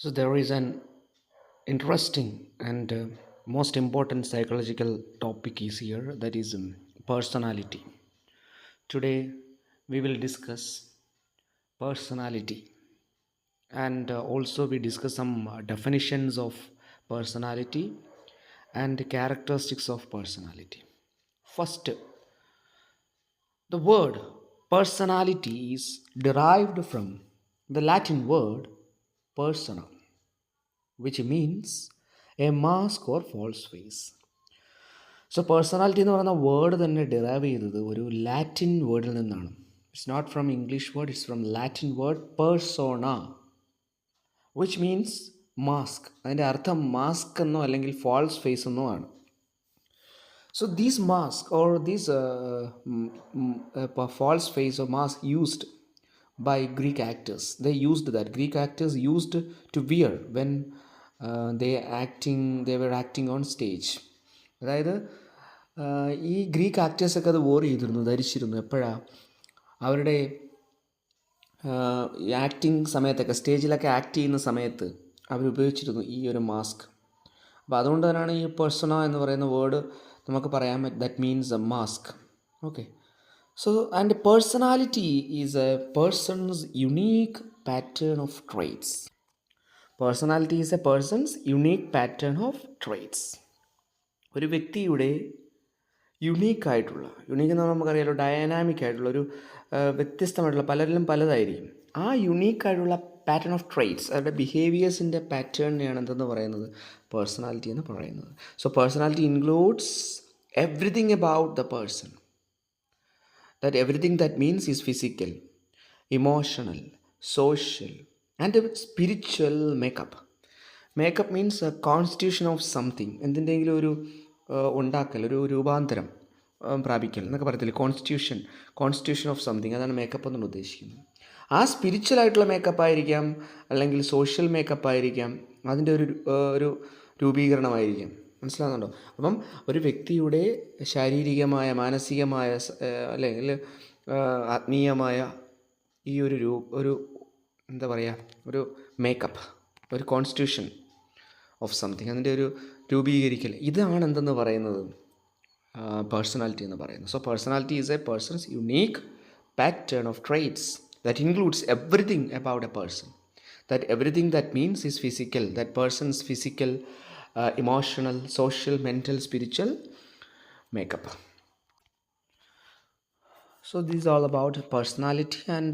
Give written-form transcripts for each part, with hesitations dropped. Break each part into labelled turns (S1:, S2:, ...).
S1: So there is an interesting and most important psychological topic is here, that is personality. Today we will discuss personality, and also we discuss some definitions of personality and characteristics of personality. First, the word personality is derived from the Latin word persona, which means a mask or false face. So personality എന്ന് പറയുന്ന word തന്നെ derive ചെയ്തത് ഒരു Latin വേർഡിൽ നിന്നാണ്. It's not from English word, it's from Latin word persona, which means mask. അതിൻ്റെ അർത്ഥം mask എന്നോ അല്ലെങ്കിൽ ഫാൾസ് ഫേസ് എന്നോ ആണ്. So these mask or these false face or mask used by Greek actors, they used that Greek actors used to wear when they were acting on stage. അതായത് ഈ Greek ആക്ടേഴ്സൊക്കെ അത് war ചെയ്തിരുന്നു, ധരിച്ചിരുന്നു. എപ്പോഴാണ്? അവരുടെ acting സമയത്തൊക്കെ, സ്റ്റേജിലൊക്കെ act ചെയ്യുന്ന സമയത്ത് അവരുപയോഗിച്ചിരുന്നു ഈ ഒരു മാസ്ക്. അപ്പോൾ അതുകൊണ്ട് തന്നെയാണ് ഈ പേഴ്സണ എന്ന് പറയുന്ന വേർഡ് നമുക്ക് പറയാൻ പറ്റും, that means A mask. Okay. So and personality is a person's unique pattern of traits. Personality is a person's unique pattern of traits. ഒരു വ്യക്തിയുടെ യുണീക്കായിട്ടുള്ള, യുണീക്ക് എന്ന് പറഞ്ഞാൽ നമുക്കറിയാലോ, ഡയനാമിക് ആയിട്ടുള്ള ഒരു വ്യത്യസ്തമായിട്ടുള്ള, പലരിലും പലതായിരിക്കും. ആ യുണീക്കായിട്ടുള്ള പാറ്റേൺ ഓഫ് ട്രേറ്റ്സ്, അവരുടെ ബിഹേവിയേഴ്സിൻ്റെ പാറ്റേണിനെയാണ് എന്തെന്ന് പറയുന്നത്, പേഴ്സണാലിറ്റി എന്ന് പറയുന്നത്. So personality includes everything about the person. That everything that means is physical, emotional, social and spiritual makeup. Makeup means constitution of something, എന്തിൻ്റെങ്കിലും ഒരു ഉണ്ടാക്കൽ, ഒരു രൂപാന്തരം പ്രാപിക്കൽ എന്നൊക്കെ പറയത്തില്ലേ, കോൺസ്റ്റിറ്റ്യൂഷൻ ഓഫ് സംതിങ്, അതാണ് മേക്കപ്പ് എന്നാണ് ഉദ്ദേശിക്കുന്നത്. ആ സ്പിരിച്വലായിട്ടുള്ള മേക്കപ്പ് ആയിരിക്കാം, അല്ലെങ്കിൽ സോഷ്യൽ മേക്കപ്പ് ആയിരിക്കാം, അതിൻ്റെ ഒരു രൂപീകരണമായിരിക്കാം. മനസ്സിലാകുന്നുണ്ടോ? അപ്പം ഒരു വ്യക്തിയുടെ ശാരീരികമായ, മാനസികമായ, അല്ലെങ്കിൽ ആത്മീയമായ ഈ ഒരു എന്താ പറയുക, ഒരു മേക്കപ്പ്, ഒരു കോൺസ്റ്റിറ്റ്യൂഷൻ ഓഫ് സംതിങ്, അതിൻ്റെ ഒരു രൂപീകരിക്കൽ, ഇതാണ് എന്തെന്ന് പറയുന്നത്, പേഴ്സണാലിറ്റി എന്ന് പറയുന്നത്. So personality is a person's unique pattern of traits that includes everything about A person. That everything that means is physical, that person's physical, emotional, social, mental, spiritual makeup. So this is all about personality, and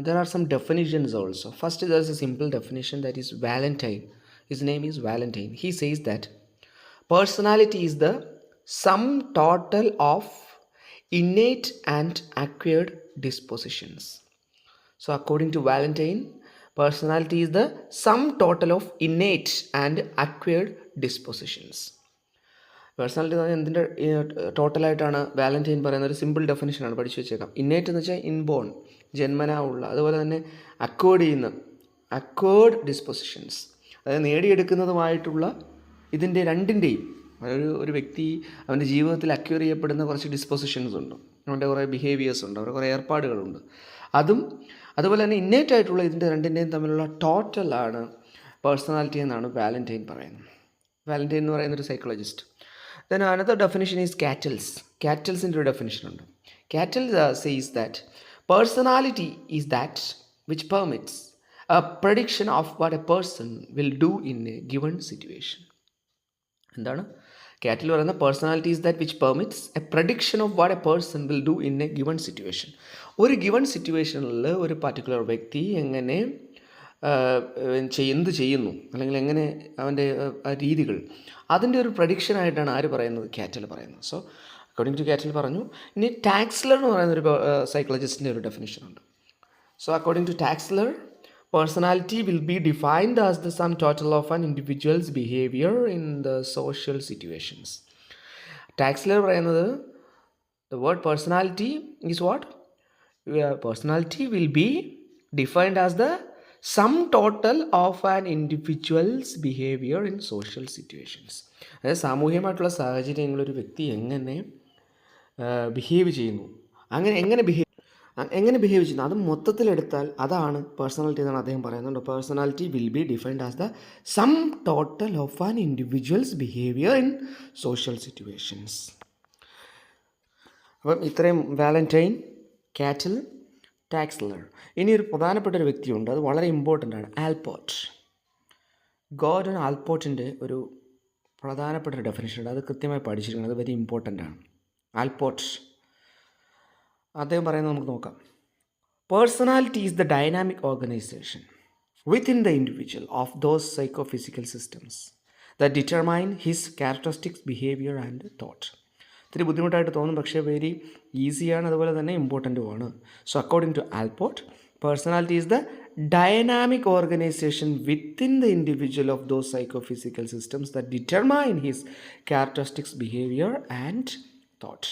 S1: there are some definitions also. First, there is a simple definition, that is Valentine. His name is Valentine. He says that personality is the sum total of innate and acquired dispositions. So according to Valentine, personality is the sum total of innate and acquired dispositions. Personality എന്ന് പറഞ്ഞാൽ എന്തിൻ്റെ ടോട്ടലായിട്ടാണ് Valentine പറയുന്ന ഒരു simple ഡെഫിനിഷനാണ്, പഠിച്ചു വെച്ചേക്കാം. Innate എന്ന് വെച്ചാൽ inborn, ജന്മനാ ഉള്ള, അതുപോലെ തന്നെ അക്വേർഡ് ഡിസ്പൊസിഷൻസ്, അതായത് നേടിയെടുക്കുന്നതുമായിട്ടുള്ള, ഇതിൻ്റെ രണ്ടിൻ്റെയും ഒരു വ്യക്തി അവൻ്റെ ജീവിതത്തിൽ അക്വയർ ചെയ്യപ്പെടുന്ന കുറച്ച് ഡിസ്പൊസിഷൻസ് ഉണ്ട്, അവൻ്റെ കുറേ ബിഹേവിയേഴ്സ് ഉണ്ട്, അവരുടെ കുറേ ഏർപ്പാടുകളുണ്ട്. അതുപോലെ തന്നെ ഇന്നേറ്റ് ആയിട്ടുള്ള ഇതിൻ്റെ രണ്ടിൻ്റെയും തമ്മിലുള്ള ടോട്ടലാണ് പേഴ്സണാലിറ്റി എന്നാണ് വാലന്റൈൻ പറയുന്നത്. വാലന്റൈൻ എന്ന് പറയുന്നൊരു psychologist. Then another definition is കാറ്റൽസിൻ്റെ ഒരു ഡെഫിനിഷൻ ഉണ്ട്. Cattell says that personality is that which permits a prediction of what a person will do in a given situation. എന്താണ് കാറ്റിൽ പറയുന്ന? Personality is that which permits a prediction of what a person will do in a given situation. ഒരു given സിറ്റുവേഷനിൽ ഒരു particular വ്യക്തി എങ്ങനെ എന്ത് ചെയ്യുന്നു, അല്ലെങ്കിൽ എങ്ങനെ അവൻ്റെ രീതികൾ, അതിൻ്റെ ഒരു പ്രഡിക്ഷനായിട്ടാണ് ആര് പറയുന്നത്? കാറ്റൽ പറയുന്നത്. സോ അക്കോർഡിംഗ് ടു കാറ്റൽ പറഞ്ഞു. ഇനി ടാക്സ്ലർ എന്ന് പറയുന്ന ഒരു സൈക്കോളജിസ്റ്റിൻ്റെ ഒരു ഡെഫിനിഷൻ ഉണ്ട്. So according to Taxler, personality will be defined as the sum total of an individual's behavior in the social situations. ടാക്സ്ലർ പറയുന്നത്, the word personality is what? Personality will be defined as the sum total of an individual's behavior in social situations. അതായത് സാമൂഹികമായിട്ടുള്ള സാഹചര്യങ്ങളിൽ ഒരു വ്യക്തി എങ്ങനെ behave ചെയ്യുന്നു, എങ്ങനെ behave, എങ്ങനെ behave ചെയ്യുന്നു അത് മൊത്തത്തിലെടുത്താൽ അതാണ് പേഴ്സണാലിറ്റി എന്നാണ് അദ്ദേഹം പറയുന്നുണ്ട്. Personality will be defined as the sum total of an individuals behaviour in social situations. അപ്പം ഇത്രയും വാലന്റൈൻ, കാറ്റൽ, ടാക്സ്ലർ. ഇനി ഒരു പ്രധാനപ്പെട്ട ഒരു വ്യക്തിയുണ്ട്, അത് വളരെ ഇമ്പോർട്ടൻ്റ് ആണ്, ആൽപോർട്ട്. ഗോർഡൻ ആൽപോർട്ടിൻ്റെ ഒരു പ്രധാനപ്പെട്ട ഒരു ഡെഫിനിഷൻ ഉണ്ട്, അത് കൃത്യമായി പഠിച്ചിരിക്കണം, അത് വെരി ഇമ്പോർട്ടൻ്റ് ആണ്. ആൽപോർട്ട് അദ്ദേഹം പറയുന്നത് നമുക്ക് നോക്കാം. Personality is the dynamic organization within the individual of those psychophysical systems that determine his characteristics, behaviour and thought. ഇത്തിരി ബുദ്ധിമുട്ടായിട്ട് തോന്നും, പക്ഷേ വെരി ഈസിയാണ്, അതുപോലെ തന്നെ ഇമ്പോർട്ടൻറ്റുമാണ്. So according to Allport, personality is the dynamic organization within the individual of those psychophysical systems that determine his characteristics, behavior and thought.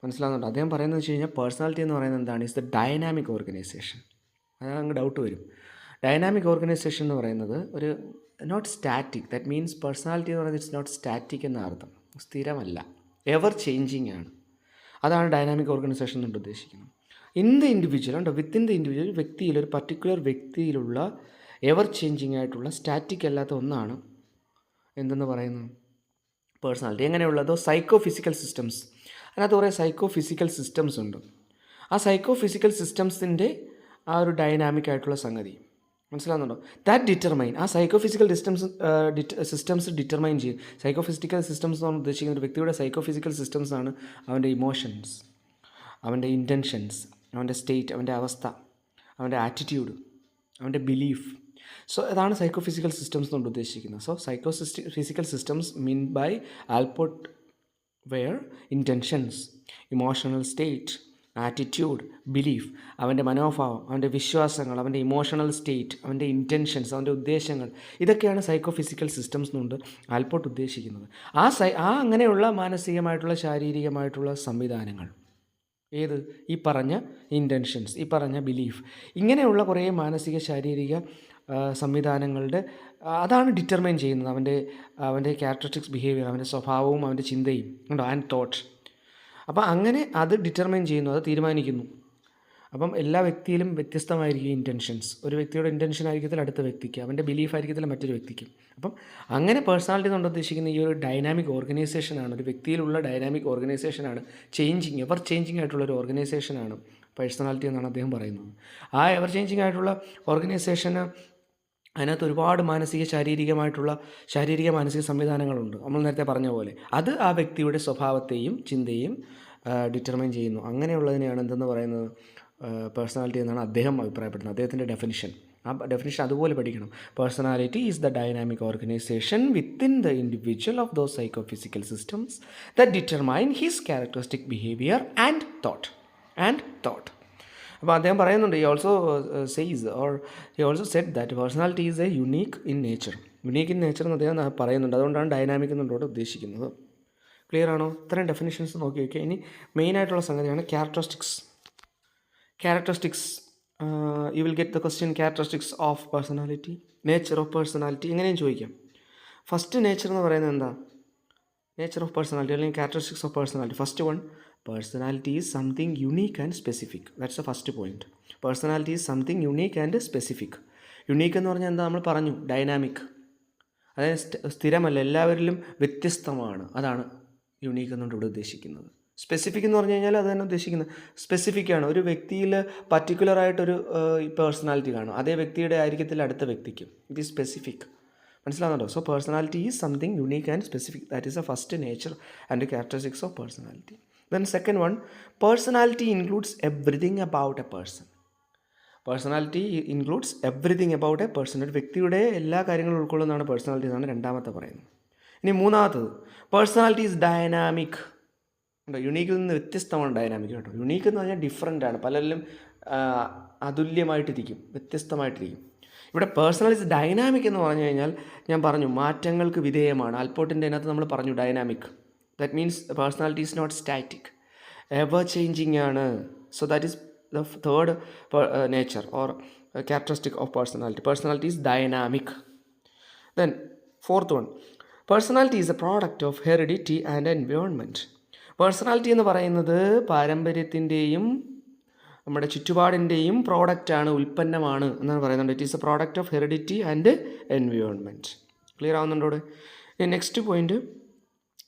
S1: മനസ്സിലാകുന്നുണ്ട്? അദ്ദേഹം പറയുന്നത് വെച്ച് കഴിഞ്ഞാൽ പേഴ്സണാലിറ്റി എന്ന് പറയുന്നത് എന്താണ്? Is the dynamic organisation. അതാണ് അങ്ങ് ഡൗട്ട് വരും. ഡൈനാമിക് ഓർഗനൈസേഷൻ എന്ന് പറയുന്നത് ഒരു not static, that means personality എന്ന് പറയുന്നത് ഇറ്റ്സ് നോട്ട് സ്റ്റാറ്റിക് എന്ന അർത്ഥം, സ്ഥിരമല്ല, എവർ ചേഞ്ചിങ് ആണ്. അതാണ് ഡൈനാമിക് ഓർഗനൈസേഷൻ കൊണ്ട് ഉദ്ദേശിക്കുന്നത്. ഇൻ ദ ഇൻഡിവിജ്വൽ ഉണ്ട്, വിത്തിൻ ദ ഇൻഡിവിജ്വൽ, വ്യക്തിയിൽ, ഒരു പർട്ടിക്കുലർ വ്യക്തിയിലുള്ള എവർ ചേഞ്ചിങ് ആയിട്ടുള്ള സ്റ്റാറ്റിക് അല്ലാത്ത ഒന്നാണ് എന്തെന്ന് പറയുന്നത് പേഴ്സണാലിറ്റി. എങ്ങനെയുള്ളതോ സൈക്കോ ഫിസിക്കൽ സിസ്റ്റംസ്, അതിനകത്ത് കുറേ സൈക്കോ ഫിസിക്കൽ സിസ്റ്റംസ് ഉണ്ട്. ആ സൈക്കോ ഫിസിക്കൽ സിസ്റ്റംസിൻ്റെ ആ ഒരു ഡൈനാമിക് ആയിട്ടുള്ള സംഗതി മനസ്സിലാകുന്നുണ്ടോ? ദാറ്റ് ഡിറ്റർമൈൻ, ആ സൈക്കോ ഫിസിക്കൽ സിസ്റ്റംസ് ഡിറ്റർമൈൻ ചെയ്യും. സൈക്കോ ഫിസിക്കൽ സിസ്റ്റംസ് എന്ന് പറഞ്ഞാൽ ഉദ്ദേശിക്കുന്ന ഒരു വ്യക്തിയുടെ സൈക്കോ ഫിസിക്കൽ സിസ്റ്റംസ് ആണ് അവൻ്റെ ഇമോഷൻസ്, അവൻ്റെ ഇൻറ്റൻഷൻസ്, അവൻ്റെ സ്റ്റേറ്റ്, അവൻ്റെ അവസ്ഥ, അവൻ്റെ ആറ്റിറ്റ്യൂഡ്, അവൻ്റെ ബിലീഫ്. സോ അതാണ് സൈക്കോ ഫിസിക്കൽ സിസ്റ്റംസ് കൊണ്ട് ഉദ്ദേശിക്കുന്നത്. So physical systems mean by Allport where intentions, emotional state, attitude, belief, അവൻ്റെ മനോഭാവം, അവൻ്റെ വിശ്വാസങ്ങൾ, അവൻ്റെ ഇമോഷണൽ സ്റ്റേറ്റ്, അവൻ്റെ ഇൻറ്റൻഷൻസ്, അവൻ്റെ ഉദ്ദേശങ്ങൾ, ഇതൊക്കെയാണ് സൈക്കോ ഫിസിക്കൽ സിസ്റ്റംസ് കൊണ്ട് ആൽപോർട്ട് ഉദ്ദേശിക്കുന്നത്. അങ്ങനെയുള്ള മാനസികമായിട്ടുള്ള ശാരീരികമായിട്ടുള്ള സംവിധാനങ്ങൾ, ഏത് ഈ പറഞ്ഞ ഇൻറ്റൻഷൻസ്, ഈ പറഞ്ഞ ബിലീഫ്, ഇങ്ങനെയുള്ള കുറേ മാനസിക ശാരീരിക സംവിധാനങ്ങളുടെ അതാണ് ഡിറ്റർമൈൻ ചെയ്യുന്നത് അവൻ്റെ ക്യാരക്ടറിസ്റ്റിക്സ്, ബിഹേവിയർ, അവൻ്റെ സ്വഭാവവും അവൻ്റെ ചിന്തയും ഉണ്ടോ, ആൻഡ് തോട്ട്. അപ്പം അങ്ങനെ അത് ഡിറ്റർമൈൻ ചെയ്യുന്നു, അത് തീരുമാനിക്കുന്നു. അപ്പം എല്ലാ വ്യക്തിയിലും വ്യത്യസ്തമായിരിക്കും ഇൻറ്റൻഷൻസ്. ഒരു വ്യക്തിയുടെ ഇൻറ്റൻഷൻ ആയിരിക്കത്തില്ല അടുത്ത വ്യക്തിക്ക്, അവൻ്റെ ബിലീഫ് ആയിരിക്കത്തില്ല മറ്റൊരു വ്യക്തിക്ക്. അപ്പം അങ്ങനെ പേഴ്സണാലിറ്റി കൊണ്ട് ഉദ്ദേശിക്കുന്ന ഈ ഒരു ഡൈനാമിക് ഓർഗനൈസേഷനാണ്, ഒരു വ്യക്തിയിലുള്ള ഡൈനാമിക് ഓർഗനൈസേഷനാണ്, ചേഞ്ചിങ്, എവർ ചേഞ്ചിങ് ആയിട്ടുള്ളൊരു ഓർഗനൈസേഷനാണ് പേഴ്സണാലിറ്റി എന്നാണ് അദ്ദേഹം പറയുന്നത്. ആ എവർ ചേഞ്ചിങ് ആയിട്ടുള്ള ഓർഗനൈസേഷന് അതിനകത്ത് ഒരുപാട് ശാരീരിക മാനസിക സംവിധാനങ്ങളുണ്ട്. നമ്മൾ നേരത്തെ പറഞ്ഞ പോലെ അത് ആ വ്യക്തിയുടെ സ്വഭാവത്തെയും ചിന്തയും ഡിറ്റർമൈൻ ചെയ്യുന്നു. അങ്ങനെയുള്ളതിനെയാണ് എന്തെന്ന് പറയുന്നത് പേഴ്സണാലിറ്റി എന്നാണ് അദ്ദേഹം അഭിപ്രായപ്പെടുന്നത്, അദ്ദേഹത്തിൻ്റെ ഡെഫിനിഷൻ. ആ ഡെഫിനിഷൻ അതുപോലെ പഠിക്കണം. Personality is the dynamic organization within the individual of those psycho physical systems that determine his characteristic behaviour and thought. അപ്പോൾ അദ്ദേഹം പറയുന്നുണ്ട്, he also said that personality is a unique in nature എന്ന് അദ്ദേഹം പറയുന്നുണ്ട്. അതുകൊണ്ടാണ് dynamic എന്നുള്ളതോടെ ഉദ്ദേശിക്കുന്നത്. Clear ആണോ? ഇത്രയും ഡെഫിനിഷൻസ് നോക്കി വയ്ക്കുക. ഇനി മെയിനായിട്ടുള്ള സംഗതിയാണ് characteristics. You will get the question characteristics of personality, nature of personality, ഇങ്ങനെയും ചോദിക്കാം. ഫസ്റ്റ് നേച്ചർ എന്ന് പറയുന്നത് എന്താ? നേച്ചർ ഓഫ് പേഴ്സണാലിറ്റി അല്ലെങ്കിൽ characteristics of personality. First one, personality is something unique and specific. That's the first point. Personality is something unique and specific. Unique എന്ന് പറഞ്ഞാൽ എന്താ? നമ്മൾ പറഞ്ഞു, ഡൈനാമിക്, അതായത് സ്ഥിരമല്ല, എല്ലാവരിലും വ്യത്യസ്തമാണ്. അതാണ് യുണീക്ക് എന്നുകൊണ്ട് ഇവിടെ ഉദ്ദേശിക്കുന്നത്. സ്പെസിഫിക് എന്ന് പറഞ്ഞു കഴിഞ്ഞാൽ അത് തന്നെ ഉദ്ദേശിക്കുന്നത് സ്പെസിഫിക്കാണ്. ഒരു വ്യക്തിയിൽ പർട്ടിക്കുലറായിട്ടൊരു പേഴ്സണാലിറ്റി കാണും, അതേ വ്യക്തിയുടെ ആയിരിക്കത്തില്ല അടുത്ത വ്യക്തിക്കും. It is specific. മനസ്സിലാകുന്നുണ്ടോ? So personality is something unique and specific. That is the first nature and characteristics of personality. Then second one, personality includes everything about a person. Personality includes everything about a person. ഒരു വ്യക്തിയുടെ എല്ലാ കാര്യങ്ങളും ഉൾക്കൊള്ളുന്നതാണ് personality എന്നാണ് രണ്ടാമത്തെ പറയുന്നത്. ഇനി മൂന്നാമത്തത്, പേഴ്സണാലിറ്റി ഈസ് ഡൈനാമിക്. യുണീക്കിൽ നിന്ന് വ്യത്യസ്തമാണ് ഡൈനാമിക് കേട്ടോ. യുണീക്ക് എന്ന് പറഞ്ഞാൽ ഡിഫറൻ്റ് ആണ്, പലരിലും അതുല്യമായിട്ടിരിക്കും, വ്യത്യസ്തമായിട്ടിരിക്കും. ഇവിടെ പേഴ്സണാലിറ്റി ഡൈനാമിക് എന്ന് പറഞ്ഞു കഴിഞ്ഞാൽ ഞാൻ പറഞ്ഞു മാറ്റങ്ങൾക്ക് വിധേയമാണ്. ആൽപോർട്ടിൻ്റെ അതിനകത്ത് നമ്മൾ പറഞ്ഞു dynamic. That means the personality is not static, ever changing ആണ്. So that is the third nature or characteristic of personality. Personality is dynamic. Then fourth one, personality is a product of heredity and environment. Personality എന്ന് പറയുന്നത് പാരമ്പര്യത്തിൻ്റെയും നമ്മുടെ ചുറ്റുപാടിൻ്റെയും പ്രോഡക്റ്റാണ്, ഉൽപ്പന്നമാണ് എന്നാണ് പറയുന്നത്. It is a product of heredity and environment. Clear ആവുന്നുണ്ടോ? Next point,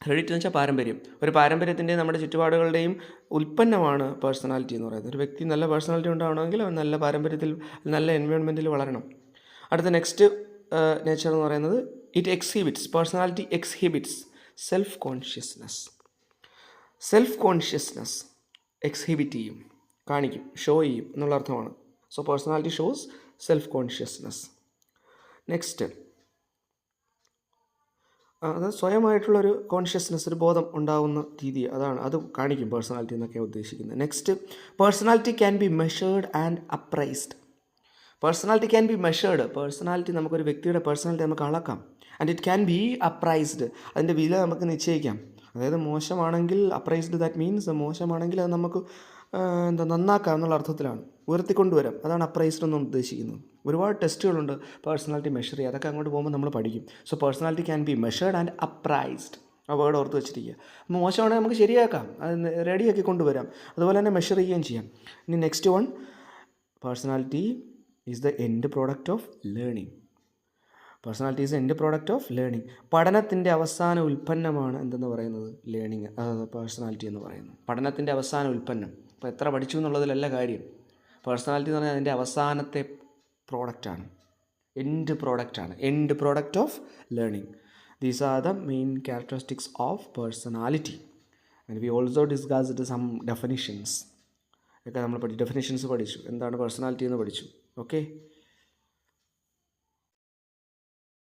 S1: heredity എന്ന് വെച്ചാൽ പാരമ്പര്യം. ഒരു പാരമ്പര്യത്തിൻ്റെയും നമ്മുടെ ചുറ്റുപാടുകളുടെയും ഉൽപ്പന്നമാണ് പേഴ്സണാലിറ്റി എന്ന് പറയുന്നത്. ഒരു വ്യക്തി നല്ല പേഴ്സണാലിറ്റി ഉണ്ടാവണമെങ്കിൽ അവൻ നല്ല പാരമ്പര്യത്തിൽ, നല്ല എൻവയോൺമെൻറ്റിൽ വളരണം. അടുത്ത നെക്സ്റ്റ് നേച്ചർ എന്ന് പറയുന്നത് it exhibits, personality exhibits self consciousness. Self consciousness exhibit ചെയ്യും, കാണിക്കും, ഷോ ചെയ്യും എന്നുള്ള അർത്ഥമാണ്. So personality shows self consciousness. Next, അത് സ്വയമായിട്ടുള്ളൊരു കോൺഷ്യസ്നെസ്, ഒരു ബോധം ഉണ്ടാവുന്ന രീതി, അത് കാണിക്കും പേഴ്സണാലിറ്റി എന്നൊക്കെയാണ് ഉദ്ദേശിക്കുന്നത്. Next, personality can be measured and appraised. Personality can be measured, personality നമുക്കൊരു വ്യക്തിയുടെ പേഴ്സണാലിറ്റി നമുക്ക് അളക്കാം. And it can be appraised, അതിൻ്റെ വില നമുക്ക് നിശ്ചയിക്കാം. അതായത് മോശമാണെങ്കിൽ അപ്രൈസ്ഡ്, ദാറ്റ് മീൻസ് മോശമാണെങ്കിൽ അത് നമുക്ക് നന്നാക്കാം എന്നുള്ള അർത്ഥത്തിലാണ്, ഉയർത്തിക്കൊണ്ടുവരാം. അതാണ് അപ്രൈസ്ഡ് എന്ന് ഉദ്ദേശിക്കുന്നത്. ഒരുപാട് ടെസ്റ്റുകളുണ്ട് പേഴ്സണാലിറ്റി മെഷർ ചെയ്യുക, അതൊക്കെ അങ്ങോട്ട് പോകുമ്പോൾ നമ്മൾ പഠിക്കും. So personality can be measured and appraised, ആ വേർഡ് ഓർത്ത് വെച്ചിരിക്കുക. മോശമാണെങ്കിൽ നമുക്ക് ശരിയാക്കാം, അത് റെഡിയാക്കി കൊണ്ടുവരാം, അതുപോലെ തന്നെ മെഷർ ചെയ്യുകയും ചെയ്യാം. ഇനി next one, personality is the end product of learning. Personality is end product of learning. പഠനത്തിൻ്റെ അവസാന ഉൽപ്പന്നമാണ് എന്തെന്ന് പറയുന്നത്, ലേണിംഗ്, പേഴ്സണാലിറ്റി എന്ന് പറയുന്നത്. പഠനത്തിൻ്റെ അവസാന ഉൽപ്പന്നം. അപ്പോൾ എത്ര പഠിച്ചു എന്നുള്ളതിലല്ല കാര്യം. പേഴ്സണാലിറ്റി എന്ന് പറഞ്ഞാൽ അതിൻ്റെ അവസാനത്തെ പ്രോഡക്റ്റാണ്, എൻഡ് പ്രോഡക്റ്റാണ്, end product of learning. These are the main characteristics of personality. And we also discussed some definitions ഒക്കെ നമ്മൾ ഡെഫിനിഷൻസ് പഠിച്ചു, എന്താണ് പേഴ്സണാലിറ്റി എന്ന് പഠിച്ചു. ഓക്കെ.